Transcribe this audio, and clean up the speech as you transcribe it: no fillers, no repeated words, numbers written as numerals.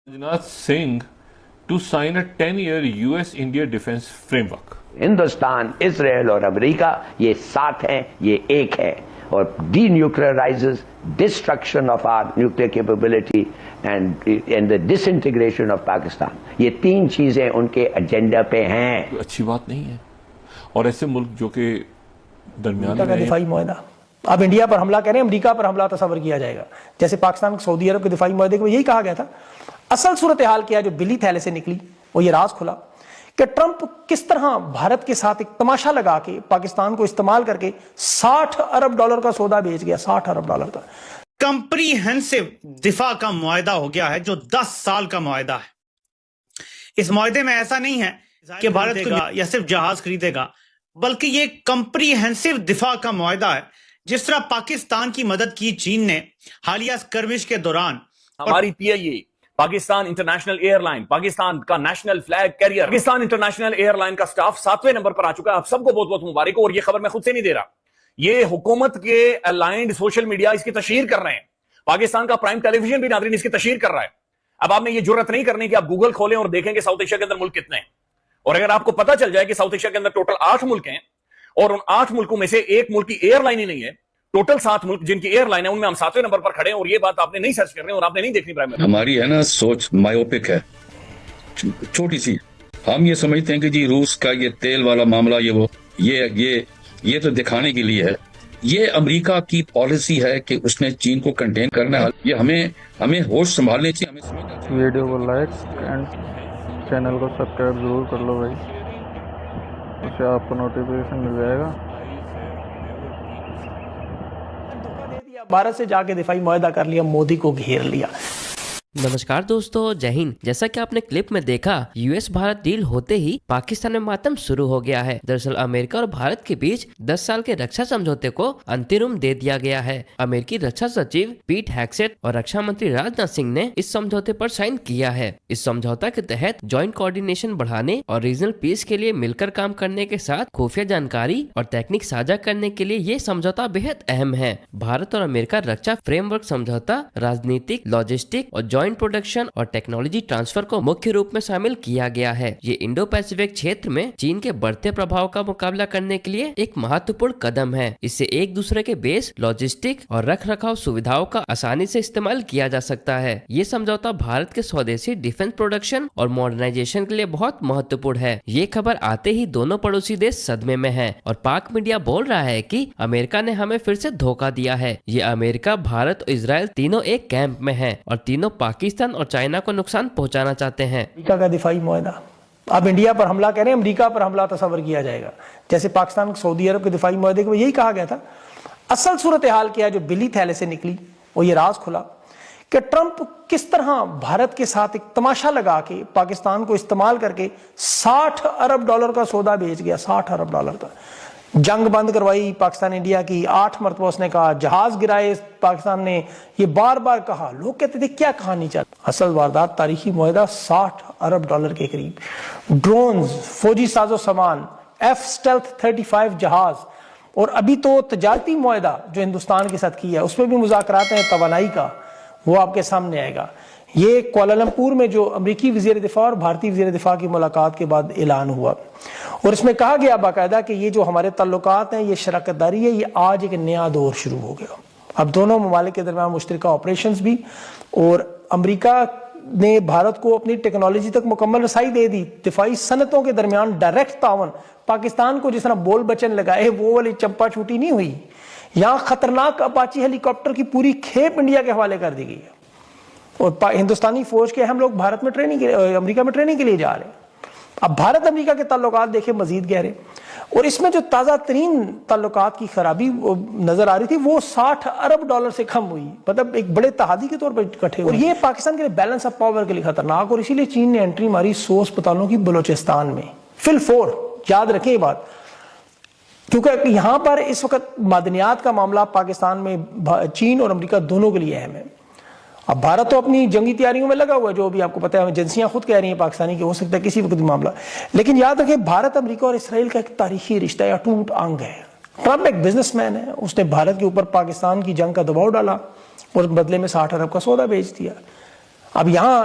Rajnath Singh to sign a 10-year US-India defense framework. Hindustan, اسرائیل اور امریکہ یہ ساتھ ہیں، یہ ایک ہے، اور denuclearizes destruction of our nuclear capability and the disintegration of Pakistan, یہ تین چیزیں ان کے ایجنڈا پہ ہیں۔ اچھی بات نہیں ہے، اور ایسے ملک جو کہ درمیان کا دفاعی معاہدہ، اب انڈیا پر حملہ کریں، امریکہ پر حملہ تصور کیا جائے گا، جیسے پاکستان سعودی عرب کے دفاعی معاہدے کو یہی کہا گیا تھا۔ اصل صورتحال کیا جو بلی تھیلے سے نکلی وہ یہ راز کھلا کہ ٹرمپ کس طرح بھارت کے ساتھ ایک تماشا لگا کے پاکستان کو استعمال کر کے $60 ارب کا سودا بیچ گیا، $60 ارب کا۔ کمپریہنسو دفاع کا معاہدہ ہو گیا ہے جو 10 سال کا معاہدہ ہے۔ اس معاہدے میں ایسا نہیں ہے کہ بھارت یا صرف جہاز خریدے گا، بلکہ یہ کمپریہنسو دفاع کا معاہدہ ہے۔ جس طرح پاکستان کی مدد کی چین نے حالیہ اسکرمش کے دوران، ہماری P I A Pakistan international airline لائن، پاکستان کا national flag carrier, Pakistan international airline لائن کا سٹاف 7ویں نمبر پر آ چکا ہے۔ آپ سب کو بہت بہت مبارک ہو، اور یہ خبر میں خود سے نہیں دے رہا، یہ حکومت کے الائنڈ سوشل میڈیا اس کی تشہیر کر رہے ہیں۔ پاکستان کا پرائم ٹیلی ویژن بھی ناظرین اس کی تشہیر کر رہا ہے۔ اب آپ نے یہ جرت نہیں کرنی کہ آپ گوگل کھولیں اور دیکھیں کہ ساؤتھ ایشیا کے اندر ملک کتنے ہیں، اور اگر آپ کو پتا چل جائے کہ ساؤتھ ایشیا کے اندر ٹوٹل 8 ملک ہیں، اور ان 8 ملکوں میں سے ایک ملک کی ایئر لائن ہی نہیں ہے، ٹوٹل 7 ملک جن کی ایئر لائن ہے ان میں ہم 7ویں نمبر پر کھڑے ہیں، اور یہ بات آپ نے نہیں سرچ کر رہے ہیں اور آپ نے نہیں دیکھنی۔ پرائم ہماری ہے نا سوچ مایوپک ہے، چھوٹی سی۔ ہم یہ سمجھتے ہیں کہ جی روس کا یہ تیل والا معاملہ یہ تو دکھانے کے لیے ہے۔ یہ امریکہ کی پالیسی ہے کہ اس نے چین کو کنٹین کرنا ہے۔ یہ ہمیں ہوش سنبھالنے چاہیے، ہمیں سمجھنا چاہیے۔ ویڈیو کو لائک اینڈ چینل کو سبسکرائب ضرور کر لو بھائی، اس سے آپ کو نوٹیفیکیشن مل جائے گا۔ بھارت سے جا کے دفاعی معاہدہ کر لیا، مودی کو گھیر لیا۔ نمسکار دوستو، جے ہند۔ جیسا کہ آپ نے کلپ میں دیکھا، یو ایس بھارت ڈیل ہوتے ہی پاکستان میں ماتم شروع ہو گیا ہے۔ دراصل امریکہ اور بھارت کے بیچ 10 سال کے رکشا سمجھوتے کو انترم دے دیا گیا ہے۔ امریکی رکشا سچیو پیٹ ہیگسیٹ اور رکشا منتری راج ناتھ سنگھ نے اس سمجھوتے پر سائن کیا ہے۔ اس سمجھوتا کے تحت جوائنٹ کوارڈینیشن بڑھانے اور ریجنل پیس کے لیے مل کر کام کرنے کے ساتھ خفیہ جانکاری اور تکنیک ساجھا کرنے کے لیے یہ سمجھوتا بہت اہم ہے۔ بھارت اور امریکہ رکشا فریم ورک سمجھوتا راجنیتک، لاجسٹک اور جوائنٹ پروڈکشن اور ٹیکنالوجی ٹرانسفر کو مکھیہ روپ میں شامل کیا گیا ہے۔ یہ انڈو پیسیفک چھیتر میں چین کے بڑھتے پربھاؤ کا مقابلہ کرنے کے لیے ایک مہتوپورن قدم ہے۔ اس سے ایک دوسرے کے بیس، لاجسٹک اور رکھ رکھاؤ سویدھاؤں کا آسانی سے استعمال کیا جا سکتا ہے۔ یہ سمجھوتا بھارت کے سودیسی ڈیفنس پروڈکشن اور ماڈرنائزیشن کے لیے بہت مہتوپورن ہے۔ یہ خبر آتے ہی دونوں پڑوسی دیش صدمے میں ہیں، اور پاک میڈیا بول رہا ہے کہ امریکہ نے ہمیں پھر سے دھوکہ دیا ہے۔ یہ امریکہ، بھارت اور اسرائیل تینوں ایک کیمپ میں ہیں، اور تینوں پاکستان اور چائنا کو نقصان پہنچانا چاہتے ہیں۔ امریکہ کا دفاعی معاہدہ، اب انڈیا پر حملہ کریں، امریکہ پر حملہ تصور کیا جائے گا، جیسے پاکستان سعودی عرب کے دفاعی معاہدے کو یہی کہا گیا تھا۔ اصل صورتحال کیا جو بلی تھیلے سے نکلی وہ یہ راز کھلا کہ ٹرمپ کس طرح بھارت کے ساتھ ایک تماشا لگا کے پاکستان کو استعمال کر کے $60 ارب کا سودا بیچ گیا، $60 ارب کا۔ جنگ بند کروائی پاکستان انڈیا کی، 8 مرتبہ اس نے کہا، جہاز گرائے پاکستان نے، یہ بار بار کہا۔ لوگ کہتے تھے کیا کہانی چل، اصل واردات تاریخی معاہدہ $60 ارب کے قریب، ڈرونز، فوجی ساز و سامان، F-Stealth 35 جہاز، اور ابھی تو تجارتی معاہدہ جو ہندوستان کے ساتھ کیا ہے اس میں بھی مذاکرات ہیں توانائی کا، وہ آپ کے سامنے آئے گا۔ یہ کوالالمپور میں جو امریکی وزیر دفاع اور بھارتی وزیر دفاع کی ملاقات کے بعد اعلان ہوا، اور اس میں کہا گیا باقاعدہ کہ یہ جو ہمارے تعلقات ہیں، یہ شراکت داری ہے، یہ آج ایک نیا دور شروع ہو گیا۔ اب دونوں ممالک کے درمیان مشترکہ آپریشنز بھی، اور امریکہ نے بھارت کو اپنی ٹیکنالوجی تک مکمل رسائی دے دی۔ دفاعی صنعتوں کے درمیان ڈائریکٹ تعاون، پاکستان کو جس طرح بول بچن لگائے وہ والی چمپا چھوٹی نہیں ہوئی۔ یہاں خطرناک اپاچی ہیلی کاپٹر کی پوری کھیپ انڈیا کے حوالے کر دی گئی ہے، اور ہندوستانی فوج کے ہم لوگ بھارت میں امریکہ میں ٹریننگ کے لیے جا رہے ہیں۔ اب بھارت امریکہ کے تعلقات دیکھیں مزید گہرے، اور اس میں جو تازہ ترین تعلقات کی خرابی نظر آ رہی تھی وہ $60 ارب سے کم ہوئی، مطلب ایک بڑے تحادی کے طور پر اکٹھے ہوئے، اور یہ پاکستان کے لیے بیلنس آف پاور کے لیے خطرناک، اور اسی لیے چین نے انٹری ماری 100 اسپتالوں کی بلوچستان میں فل فور۔ یاد رکھیں یہ بات، کیونکہ یہاں پر اس وقت معدنیات کا معاملہ پاکستان میں چین اور امریکہ دونوں کے لیے اہم ہے۔ اب بھارت تو اپنی جنگی تیاریوں میں لگا ہوا ہے، جو بھی آپ کو پتہ ہے، ایجنسیاں خود کہہ رہی ہیں پاکستانی کہ ہو سکتا ہے کسی وقت بھی معاملہ، لیکن یاد رکھیں بھارت امریکہ اور اسرائیل کا ایک تاریخی رشتہ ہے، اٹوٹ انگ ہے۔ ٹرمپ ایک بزنس مین ہے، اس نے بھارت کے اوپر پاکستان کی جنگ کا دباؤ ڈالا اور بدلے میں $60 ارب کا سودا بیچ دیا۔ اب یہاں